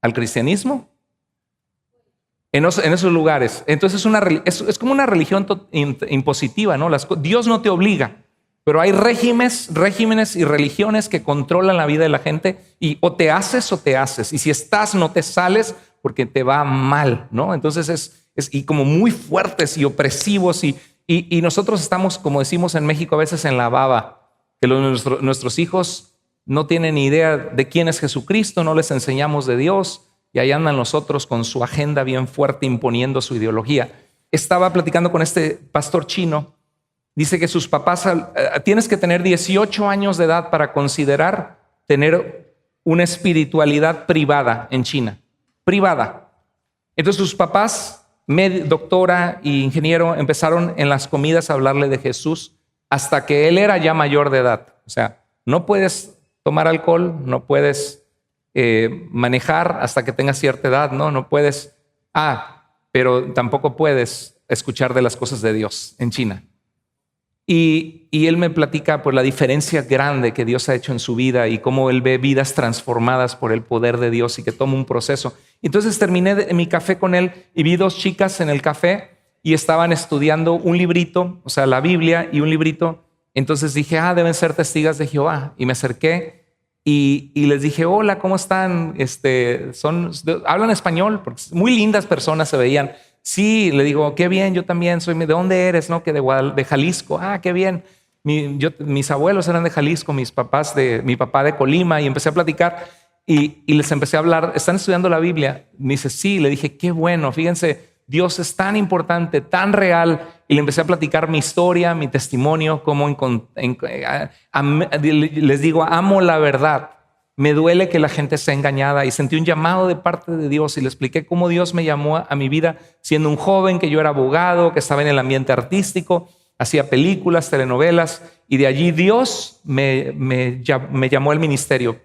al cristianismo, en esos lugares, entonces es como una religión impositiva, ¿no? Dios no te obliga, Pero hay regímenes y religiones que controlan la vida de la gente y o te haces o te haces. Y si estás, no te sales porque te va mal, ¿no? Entonces y como muy fuertes y opresivos y nosotros estamos, como decimos en México, a veces en la baba, que nuestros hijos no tienen ni idea de quién es Jesucristo, no les enseñamos de Dios y ahí andan los otros con su agenda bien fuerte imponiendo su ideología. Estaba platicando con este pastor chino. Dice que sus papás, tienes que tener 18 años de edad para considerar tener una espiritualidad privada en China. Privada. Entonces sus papás, doctora e ingeniero, empezaron en las comidas a hablarle de Jesús hasta que él era ya mayor de edad. O sea, no puedes tomar alcohol, no puedes manejar hasta que tengas cierta edad, no puedes, pero tampoco puedes escuchar de las cosas de Dios en China. Y él me platica por la diferencia grande que Dios ha hecho en su vida y cómo él ve vidas transformadas por el poder de Dios y que toma un proceso. Entonces terminé mi café con él y vi dos chicas en el café y estaban estudiando un librito, o sea, la Biblia y un librito. Entonces dije, deben ser testigos de Jehová. Y me acerqué y les dije, hola, ¿cómo están? ¿Hablan español? Porque muy lindas personas se veían. Sí, le digo, qué bien, yo también soy. ¿De dónde eres? No, que de Jalisco. Qué bien. Mis abuelos eran de Jalisco, mi papá de Colima, y empecé a platicar y les empecé a hablar. ¿Están estudiando la Biblia? Me dice, sí. Le dije, qué bueno, fíjense, Dios es tan importante, tan real. Y le empecé a platicar mi historia, mi testimonio, cómo les digo, amo la verdad. Me duele que la gente sea engañada y sentí un llamado de parte de Dios y le expliqué cómo Dios me llamó a mi vida siendo un joven, que yo era abogado, que estaba en el ambiente artístico, hacía películas, telenovelas y de allí Dios me llamó al ministerio.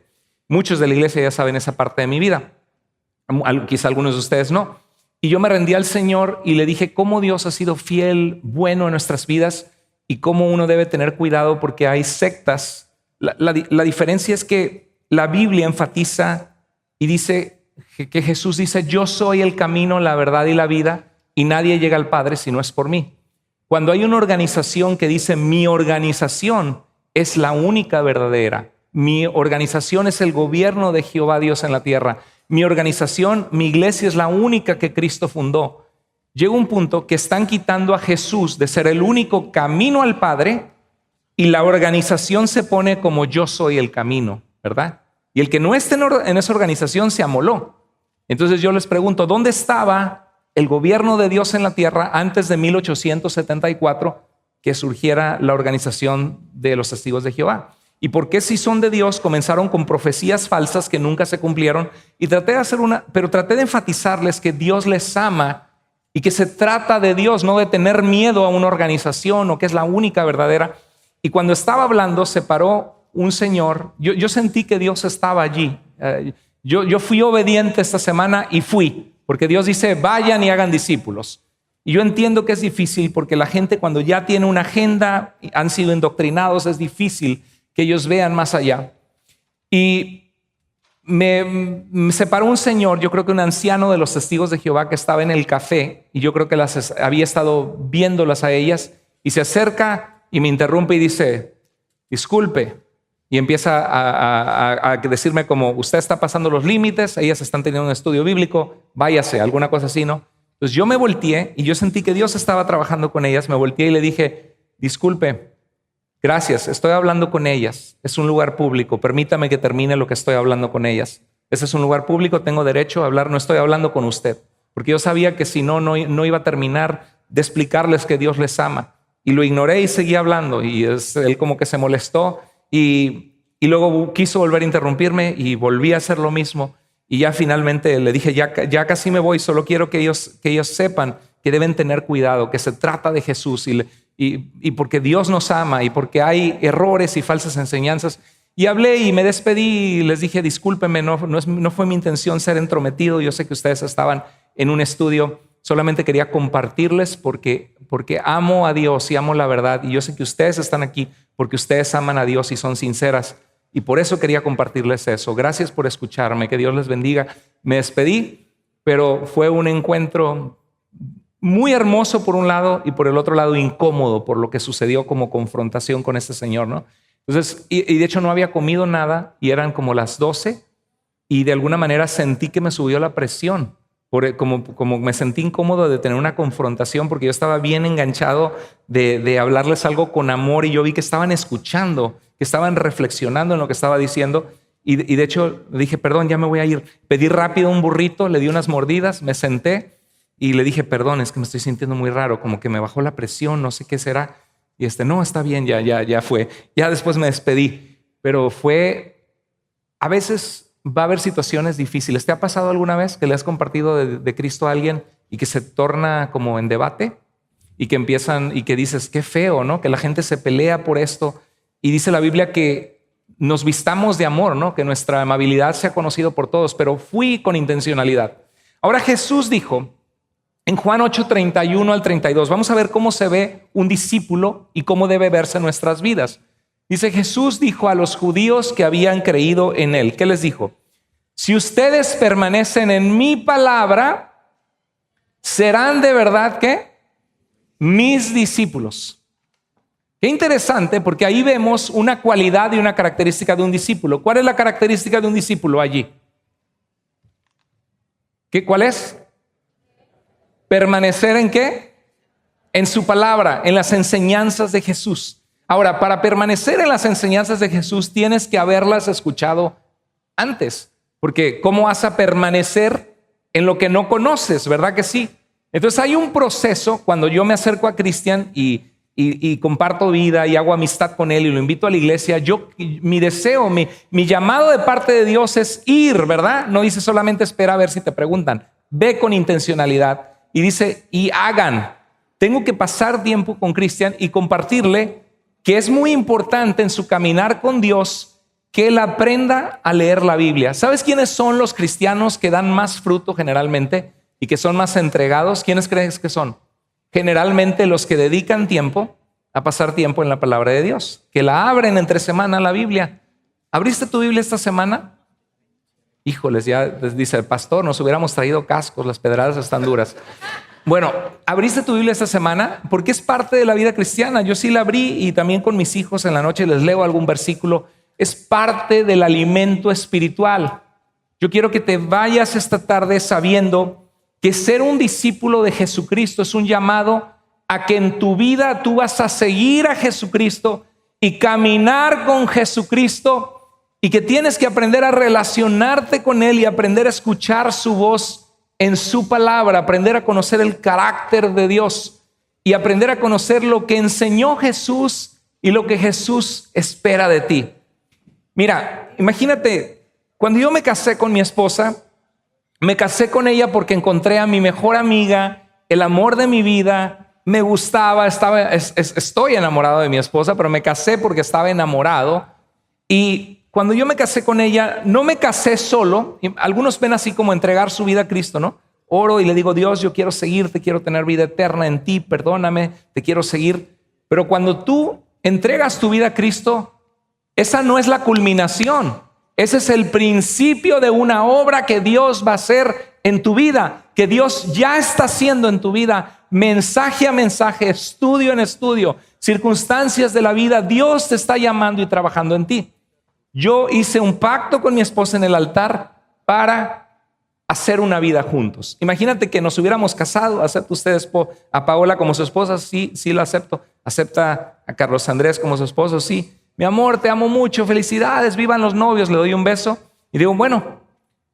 Muchos de la iglesia ya saben esa parte de mi vida, quizá algunos de ustedes no. Y yo me rendí al Señor y le dije cómo Dios ha sido fiel, bueno en nuestras vidas y cómo uno debe tener cuidado porque hay sectas. La diferencia es que la Biblia enfatiza y dice que Jesús dice, yo soy el camino, la verdad y la vida, y nadie llega al Padre si no es por mí. Cuando hay una organización que dice, mi organización es la única verdadera, mi organización es el gobierno de Jehová Dios en la tierra, mi organización, mi iglesia es la única que Cristo fundó. Llega un punto que están quitando a Jesús de ser el único camino al Padre y la organización se pone como yo soy el camino, ¿verdad? Y el que no esté en esa organización se amoló. Entonces yo les pregunto, ¿dónde estaba el gobierno de Dios en la tierra antes de 1874 que surgiera la organización de los testigos de Jehová? ¿Y por qué si son de Dios comenzaron con profecías falsas que nunca se cumplieron? Y traté de enfatizarles que Dios les ama y que se trata de Dios, no de tener miedo a una organización o que es la única verdadera. Y cuando estaba hablando se paró un señor. Yo sentí que Dios estaba allí. Yo fui obediente esta semana y fui, porque Dios dice, vayan y hagan discípulos. Y yo entiendo que es difícil porque la gente cuando ya tiene una agenda, han sido indoctrinados, es difícil que ellos vean más allá. Y me separó un señor, yo creo que un anciano de los testigos de Jehová que estaba en el café y yo creo que había estado viéndolas a ellas y se acerca y me interrumpe y dice, disculpe. Y empieza a decirme como, usted está pasando los límites, ellas están teniendo un estudio bíblico, váyase, alguna cosa así, ¿no? Entonces yo me volteé y yo sentí que Dios estaba trabajando con ellas, me volteé y le dije, disculpe, gracias, estoy hablando con ellas, es un lugar público, permítame que termine lo que estoy hablando con ellas. Ese es un lugar público, tengo derecho a hablar, no estoy hablando con usted, porque yo sabía que si no iba a terminar de explicarles que Dios les ama. Y lo ignoré y seguí hablando y él como que se molestó. Y luego quiso volver a interrumpirme y volví a hacer lo mismo. Y ya finalmente le dije, ya casi me voy, solo quiero que ellos sepan que deben tener cuidado, que se trata de Jesús y porque Dios nos ama y porque hay errores y falsas enseñanzas. Y hablé y me despedí y les dije, discúlpenme, no fue mi intención ser entrometido. Yo sé que ustedes estaban en un estudio. Solamente quería compartirles porque amo a Dios y amo la verdad. Y yo sé que ustedes están aquí porque ustedes aman a Dios y son sinceras. Y por eso quería compartirles eso. Gracias por escucharme. Que Dios les bendiga. Me despedí, pero fue un encuentro muy hermoso por un lado y por el otro lado incómodo por lo que sucedió como confrontación con este señor, ¿no? Entonces, y de hecho no había comido nada y eran como las 12 y de alguna manera sentí que me subió la presión, como me sentí incómodo de tener una confrontación porque yo estaba bien enganchado de hablarles algo con amor y yo vi que estaban escuchando, que estaban reflexionando en lo que estaba diciendo y de hecho dije, perdón, ya me voy a ir. Pedí rápido un burrito, le di unas mordidas, me senté y le dije, perdón, es que me estoy sintiendo muy raro, como que me bajó la presión, no sé qué será. Y no, está bien, ya fue. Ya después me despedí, pero a veces va a haber situaciones difíciles. ¿Te ha pasado alguna vez que le has compartido de Cristo a alguien y que se torna como en debate? Y que empiezan y que dices, qué feo, ¿no? Que la gente se pelea por esto. Y dice la Biblia que nos vistamos de amor, ¿no? Que nuestra amabilidad sea conocido por todos, pero fui con intencionalidad. Ahora Jesús dijo, en Juan 8, 31 al 32, vamos a ver cómo se ve un discípulo y cómo debe verse en nuestras vidas. Dice, Jesús dijo a los judíos que habían creído en él. ¿Qué les dijo? Si ustedes permanecen en mi palabra, serán de verdad, ¿qué? Mis discípulos. Qué interesante, porque ahí vemos una cualidad y una característica de un discípulo. ¿Cuál es la característica de un discípulo allí? ¿Cuál es? ¿Permanecer en qué? En su palabra, en las enseñanzas de Jesús. Ahora, para permanecer en las enseñanzas de Jesús tienes que haberlas escuchado antes, porque ¿cómo vas a permanecer en lo que no conoces? ¿Verdad que sí? Entonces hay un proceso cuando yo me acerco a Cristian y comparto vida y hago amistad con él y lo invito a la iglesia. Mi deseo, mi llamado de parte de Dios es ir, ¿verdad? No dice solamente espera a ver si te preguntan. Ve con intencionalidad. Y dice, y hagan. Tengo que pasar tiempo con Cristian y compartirle que es muy importante en su caminar con Dios que él aprenda a leer la Biblia. ¿Sabes quiénes son los cristianos que dan más fruto generalmente y que son más entregados? ¿Quiénes crees que son? Generalmente los que dedican tiempo a pasar tiempo en la palabra de Dios, que la abren entre semana la Biblia. ¿Abriste tu Biblia esta semana? Híjoles, ya les dice el pastor, nos hubiéramos traído cascos, las pedradas están duras. Bueno, ¿abriste tu Biblia esta semana? Porque es parte de la vida cristiana. Yo sí la abrí y también con mis hijos en la noche les leo algún versículo. Es parte del alimento espiritual. Yo quiero que te vayas esta tarde sabiendo que ser un discípulo de Jesucristo es un llamado a que en tu vida tú vas a seguir a Jesucristo y caminar con Jesucristo. Y que tienes que aprender a relacionarte con Él y aprender a escuchar su voz en su palabra, aprender a conocer el carácter de Dios y aprender a conocer lo que enseñó Jesús y lo que Jesús espera de ti. Mira, imagínate, cuando yo me casé con mi esposa, me casé con ella porque encontré a mi mejor amiga, el amor de mi vida, me gustaba, estoy enamorado de mi esposa, pero me casé porque estaba enamorado. Y cuando yo me casé con ella, no me casé solo. Algunos ven así como entregar su vida a Cristo, ¿no? Oro y le digo, Dios, yo quiero seguirte, quiero tener vida eterna en ti, perdóname, te quiero seguir. Pero cuando tú entregas tu vida a Cristo, esa no es la culminación. Ese es el principio de una obra que Dios va a hacer en tu vida, que Dios ya está haciendo en tu vida, mensaje a mensaje, estudio en estudio, circunstancias de la vida. Dios te está llamando y trabajando en ti. Yo hice un pacto con mi esposa en el altar para hacer una vida juntos. Imagínate que nos hubiéramos casado. ¿Acepta usted a Paola como su esposa? Sí, sí la acepto. ¿Acepta a Carlos Andrés como su esposo? Sí. Mi amor, te amo mucho, felicidades, vivan los novios. Le doy un beso y digo, bueno,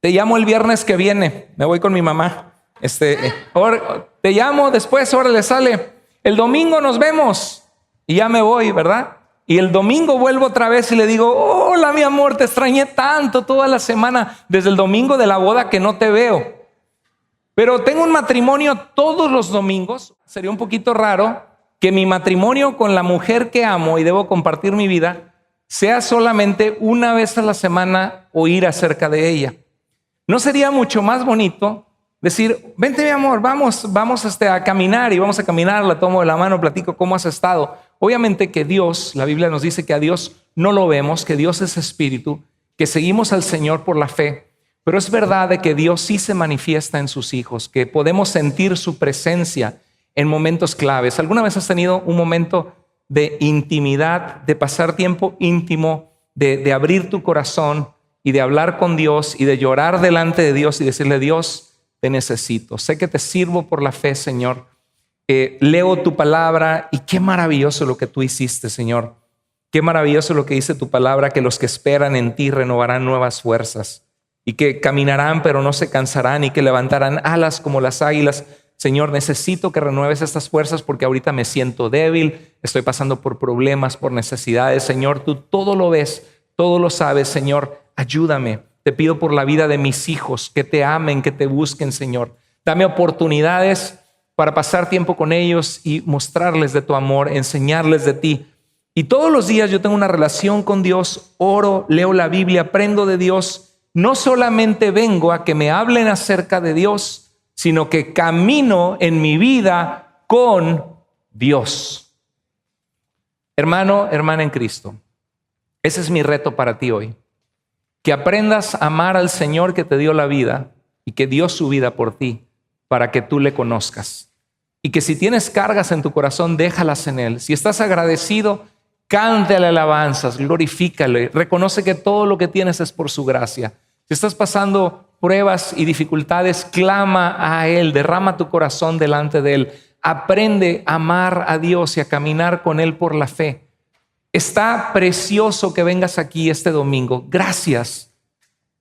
te llamo el viernes que viene. Me voy con mi mamá. Te llamo después, órale, sale. El domingo nos vemos y ya me voy, ¿verdad? Y el domingo vuelvo otra vez y le digo, hola mi amor, te extrañé tanto toda la semana, desde el domingo de la boda que no te veo. Pero tengo un matrimonio todos los domingos. Sería un poquito raro que mi matrimonio con la mujer que amo y debo compartir mi vida sea solamente una vez a la semana oír acerca de ella. ¿No sería mucho más bonito decir, vente mi amor, vamos a caminar y vamos a caminar, la tomo de la mano, platico cómo has estado? Obviamente que Dios, la Biblia nos dice que a Dios no lo vemos, que Dios es espíritu, que seguimos al Señor por la fe. Pero es verdad de que Dios sí se manifiesta en sus hijos, que podemos sentir su presencia en momentos claves. ¿Alguna vez has tenido un momento de intimidad, de pasar tiempo íntimo, de abrir tu corazón y de hablar con Dios y de llorar delante de Dios y decirle: Dios, te necesito. Sé que te sirvo por la fe, Señor. Leo tu palabra y qué maravilloso lo que tú hiciste, Señor. Qué maravilloso lo que dice tu palabra, que los que esperan en ti renovarán nuevas fuerzas y que caminarán pero no se cansarán y que levantarán alas como las águilas. Señor, necesito que renueves estas fuerzas porque ahorita me siento débil, estoy pasando por problemas, por necesidades. Señor, tú todo lo ves, todo lo sabes. Señor, ayúdame. Te pido por la vida de mis hijos, que te amen, que te busquen, Señor. Dame oportunidades para pasar tiempo con ellos y mostrarles de tu amor, enseñarles de ti. Y todos los días yo tengo una relación con Dios, oro, leo la Biblia, aprendo de Dios. No solamente vengo a que me hablen acerca de Dios, sino que camino en mi vida con Dios. Hermano, hermana en Cristo, ese es mi reto para ti hoy. Que aprendas a amar al Señor que te dio la vida y que dio su vida por ti para que tú le conozcas. Y que si tienes cargas en tu corazón, déjalas en Él. Si estás agradecido, cántale alabanzas, glorifícale, reconoce que todo lo que tienes es por su gracia. Si estás pasando pruebas y dificultades, clama a Él, derrama tu corazón delante de Él. Aprende a amar a Dios y a caminar con Él por la fe. Está precioso que vengas aquí este domingo. Gracias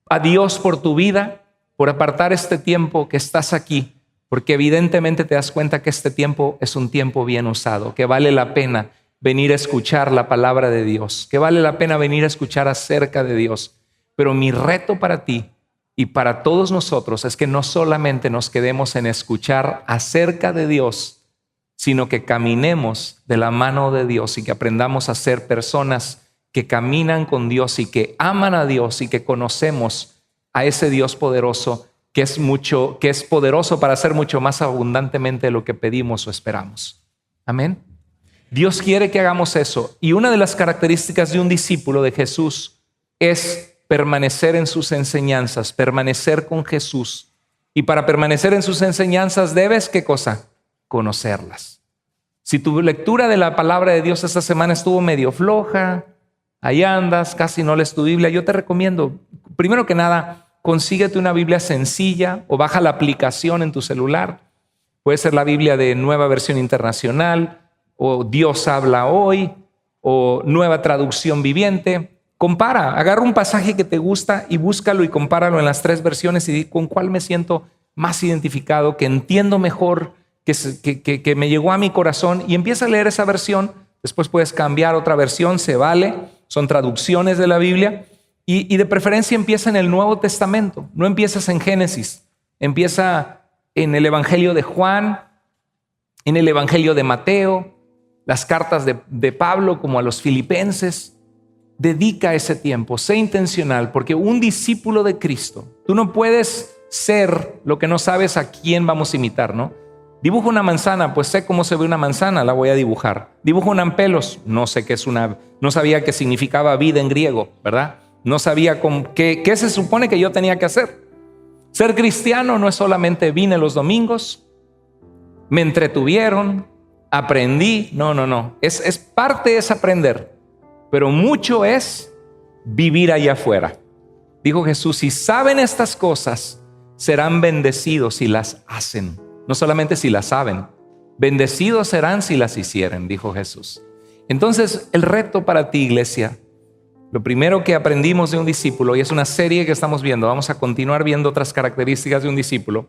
a Dios por tu vida, por apartar este tiempo que estás aquí, porque evidentemente te das cuenta que este tiempo es un tiempo bien usado, que vale la pena venir a escuchar la palabra de Dios, que vale la pena venir a escuchar acerca de Dios. Pero mi reto para ti y para todos nosotros es que no solamente nos quedemos en escuchar acerca de Dios, sino que caminemos de la mano de Dios y que aprendamos a ser personas que caminan con Dios y que aman a Dios y que conocemos a ese Dios poderoso que es poderoso para hacer mucho más abundantemente de lo que pedimos o esperamos. Amén. Dios quiere que hagamos eso. Y una de las características de un discípulo de Jesús es permanecer en sus enseñanzas, permanecer con Jesús. Y para permanecer en sus enseñanzas debes, ¿qué cosa? Conocerlas. Si tu lectura de la palabra de Dios esta semana estuvo medio floja, ahí andas, casi no lees tu Biblia, yo te recomiendo, primero que nada, consíguete una Biblia sencilla o baja la aplicación en tu celular. Puede ser la Biblia de Nueva Versión Internacional o Dios habla hoy o Nueva Traducción Viviente. Compara, agarra un pasaje que te gusta y búscalo y compáralo en las 3 versiones y di con cuál me siento más identificado, que entiendo mejor, que me llegó a mi corazón, y empieza a leer esa versión. Después puedes cambiar otra versión, se vale, son traducciones de la Biblia, y de preferencia empieza en el Nuevo Testamento, no empiezas en Génesis, empieza en el Evangelio de Juan, en el Evangelio de Mateo, las cartas de Pablo como a los Filipenses. Dedica ese tiempo, sé intencional, porque un discípulo de Cristo, tú no puedes ser lo que no sabes a quién vamos a imitar, ¿no? Dibujo una manzana, pues sé cómo se ve una manzana, la voy a dibujar. Dibujo un ampelos, no sé qué es no sabía qué significaba vida en griego, ¿verdad? No sabía qué se supone que yo tenía que hacer. Ser cristiano no es solamente vine los domingos, me entretuvieron, aprendí, no. Es parte es aprender. Pero mucho es vivir allá afuera. Dijo Jesús, si saben estas cosas, serán bendecidos si las hacen. No solamente si las saben, bendecidos serán si las hicieren, dijo Jesús. Entonces, el reto para ti, iglesia, lo primero que aprendimos de un discípulo, y es una serie que estamos viendo, vamos a continuar viendo otras características de un discípulo,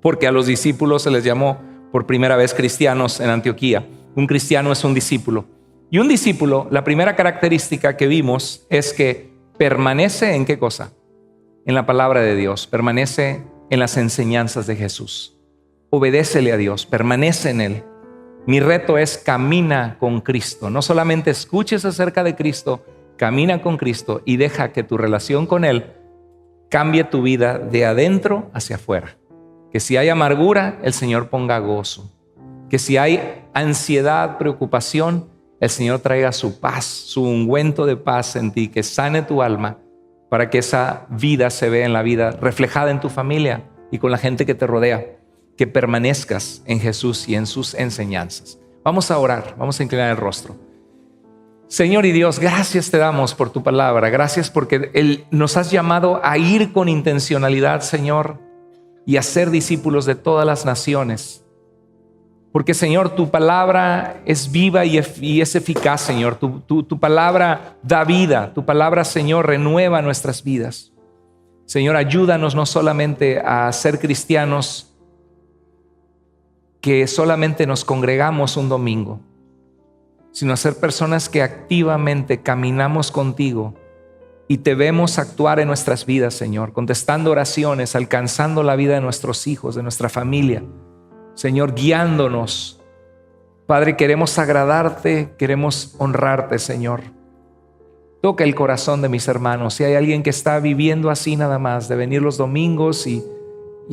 porque a los discípulos se les llamó por primera vez cristianos en Antioquía. Un cristiano es un discípulo. Y un discípulo, la primera característica que vimos es que permanece ¿en qué cosa? En la palabra de Dios, permanece en las enseñanzas de Jesús. Obedécele a Dios, permanece en Él. Mi reto es camina con Cristo. No solamente escuches acerca de Cristo, camina con Cristo y deja que tu relación con Él cambie tu vida de adentro hacia afuera. Que si hay amargura, el Señor ponga gozo. Que si hay ansiedad, preocupación, el Señor traiga su paz, su ungüento de paz en ti, que sane tu alma para que esa vida se vea en la vida, reflejada en tu familia y con la gente que te rodea, que permanezcas en Jesús y en sus enseñanzas. Vamos a orar, vamos a inclinar el rostro. Señor y Dios, gracias te damos por tu palabra, gracias porque nos has llamado a ir con intencionalidad, Señor, y a ser discípulos de todas las naciones. Porque, Señor, tu palabra es viva y es eficaz, Señor. Tu palabra da vida. Tu palabra, Señor, renueva nuestras vidas. Señor, ayúdanos no solamente a ser cristianos que solamente nos congregamos un domingo, sino a ser personas que activamente caminamos contigo y te vemos actuar en nuestras vidas, Señor, contestando oraciones, alcanzando la vida de nuestros hijos, de nuestra familia. Señor, guiándonos. Padre, queremos agradarte, queremos honrarte, Señor. Toca el corazón de mis hermanos. Si hay alguien que está viviendo así nada más, de venir los domingos y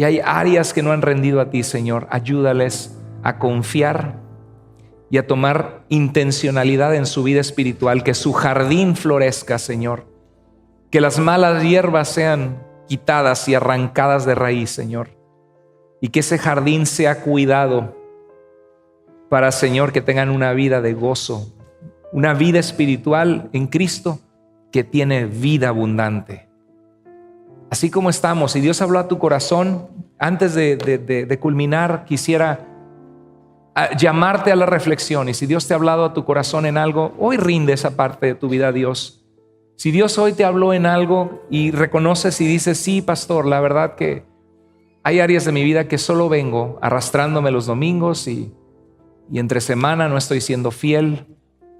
hay áreas que no han rendido a ti, Señor, ayúdales a confiar y a tomar intencionalidad en su vida espiritual, que su jardín florezca, Señor. Que las malas hierbas sean quitadas y arrancadas de raíz, Señor. Y que ese jardín sea cuidado para, Señor, que tengan una vida de gozo, una vida espiritual en Cristo que tiene vida abundante. Así como estamos, si Dios habló a tu corazón, antes de culminar, quisiera llamarte a la reflexión. Y si Dios te ha hablado a tu corazón en algo, hoy rinde esa parte de tu vida a Dios. Si Dios hoy te habló en algo y reconoces y dices, sí, pastor, la verdad que hay áreas de mi vida que solo vengo arrastrándome los domingos y entre semana no estoy siendo fiel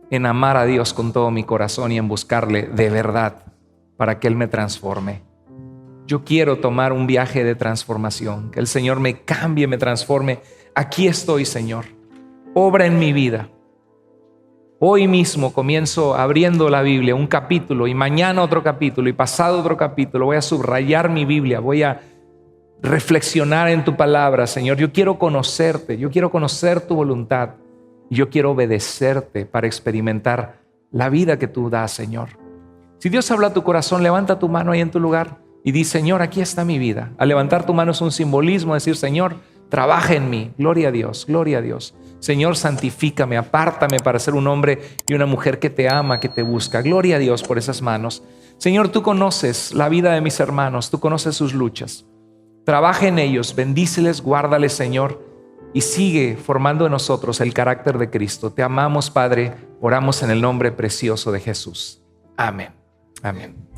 en amar a Dios con todo mi corazón y en buscarle de verdad para que Él me transforme. Yo quiero tomar un viaje de transformación, que el Señor me cambie, me transforme. Aquí estoy, Señor. Obra en mi vida. Hoy mismo comienzo abriendo la Biblia, un capítulo, y mañana otro capítulo, y pasado otro capítulo. Voy a subrayar mi Biblia, voy a reflexionar en tu palabra, Señor. Yo quiero conocerte, yo quiero conocer tu voluntad. Yo quiero obedecerte para experimentar la vida que tú das, Señor. Si Dios habla a tu corazón, levanta tu mano ahí en tu lugar y di, Señor, aquí está mi vida. Al levantar tu mano es un simbolismo, decir, Señor, trabaja en mí. Gloria a Dios, gloria a Dios. Señor, santifícame, apártame para ser un hombre y una mujer que te ama, que te busca. Gloria a Dios por esas manos. Señor, tú conoces la vida de mis hermanos, tú conoces sus luchas. Trabaja en ellos, bendíceles, guárdales, Señor, y sigue formando en nosotros el carácter de Cristo. Te amamos, Padre, oramos en el nombre precioso de Jesús. Amén. Amén.